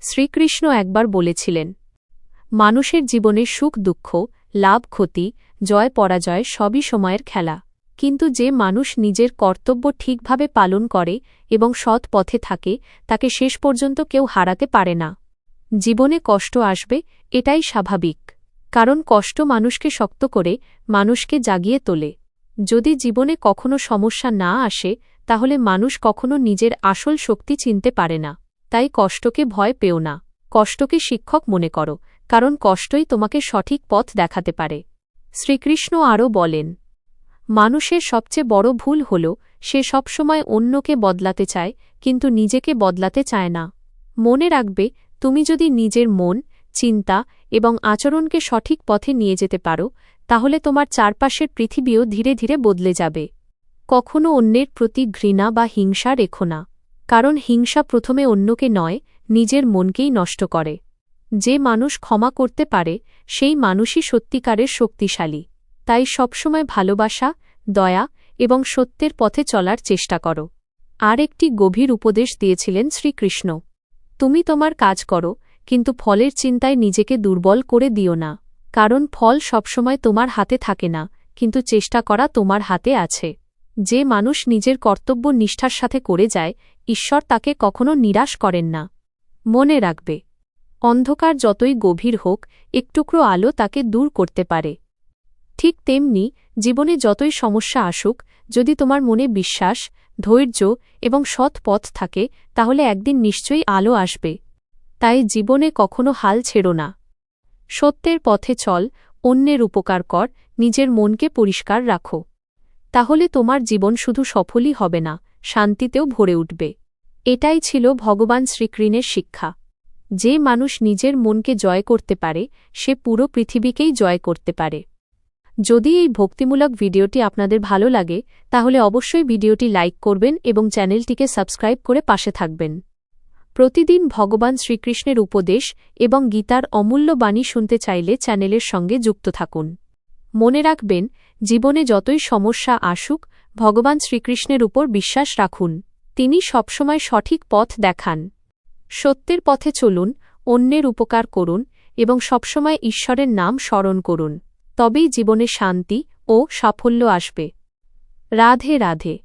শ্রীকৃষ্ণ একবার বলেছিলেন, মানুষের জীবনে সুখ দুঃখ, লাভ ক্ষতি, জয় পরাজয় সবই সময়ের খেলা, কিন্তু যে মানুষ নিজের কর্তব্য ঠিকভাবে পালন করে এবং সৎ পথে থাকে তাকে শেষ পর্যন্ত কেউ হারাতে পারে না। জীবনে কষ্ট আসবে, এটাই স্বাভাবিক, কারণ কষ্ট মানুষকে শক্ত করে, মানুষকে জাগিয়ে তোলে। যদি জীবনে কখনো সমস্যা না আসে তাহলে মানুষ কখনো নিজের আসল শক্তি চিনতে পারে না। তাই কষ্টকে ভয় পেও না, কষ্টকে শিক্ষক মনে করো, কারণ কষ্টই তোমাকে সঠিক পথ দেখাতে পারে। শ্রীকৃষ্ণ আরও বলেন, মানুষের সবচেয়ে বড় ভুল হল সে সবসময় অন্যকে বদলাতে চায় কিন্তু নিজেকে বদলাতে চায় না। মনে রাখবে, তুমি যদি নিজের মন, চিন্তা এবং আচরণকে সঠিক পথে নিয়ে যেতে পারো তাহলে তোমার চারপাশের পৃথিবীও ধীরে ধীরে বদলে যাবে। কখনো অন্যের প্রতি ঘৃণা বা হিংসা রেখো না, কারণ হিংসা প্রথমে অন্যকে নয়, নিজের মনকেই নষ্ট করে। যে মানুষ ক্ষমা করতে পারে সেই মানুষই সত্যিকারের শক্তিশালী। তাই সবসময় ভালোবাসা, দয়া এবং সত্যের পথে চলার চেষ্টা করো। আর একটি গভীর উপদেশ দিয়েছিলেন শ্রীকৃষ্ণ, তুমি তোমার কাজ করো কিন্তু ফলের চিন্তায় নিজেকে দুর্বল করে দিও না, কারণ ফল সবসময় তোমার হাতে থাকে না, কিন্তু চেষ্টা করা তোমার হাতে আছে। যে মানুষ নিজের কর্তব্য নিষ্ঠার সাথে করে যায়, ঈশ্বর তাকে কখনো নিরাশ করেন না। মনে রাখবে, অন্ধকার যতই গভীর হোক একটুকরো আলো তাকে দূর করতে পারে। ঠিক তেমনি জীবনে যতই সমস্যা আসুক, যদি তোমার মনে বিশ্বাস, ধৈর্য এবং সৎ পথ থাকে তাহলে একদিন নিশ্চয়ই আলো আসবে। তাই জীবনে কখনো হাল ছেড়ো না। সত্যের পথে চল, অন্যের উপকার কর, নিজের মনকে পরিষ্কার রাখো। তাহলে তোমার জীবন শুধু সফলই হবে না, শান্তিতেও ভরে উঠবে। এটাই ছিল ভগবান শ্রীকৃষ্ণের শিক্ষা। যে মানুষ নিজের মনকে জয় করতে পারে সে পুরো পৃথিবীকেই জয় করতে পারে। যদি এই ভক্তিমূলক ভিডিওটি আপনাদের ভালো লাগে তাহলে অবশ্যই ভিডিওটি লাইক করবেন এবং চ্যানেলটিকে সাবস্ক্রাইব করে পাশে থাকবেন। প্রতিদিন ভগবান শ্রীকৃষ্ণের উপদেশ এবং গীতার অমূল্য বাণী শুনতে চাইলে চ্যানেলের সঙ্গে যুক্ত থাকুন। মনে রাখবেন, জীবনে যতই সমস্যা আসুক ভগবান শ্রীকৃষ্ণের উপর বিশ্বাস রাখুন, তিনি সবসময় সঠিক পথ দেখান। সত্যের পথে চলুন, অন্যের উপকার করুন এবং সবসময় ঈশ্বরের নাম স্মরণ করুন, তবেই জীবনে শান্তি ও সাফল্য আসবে। রাধে রাধে।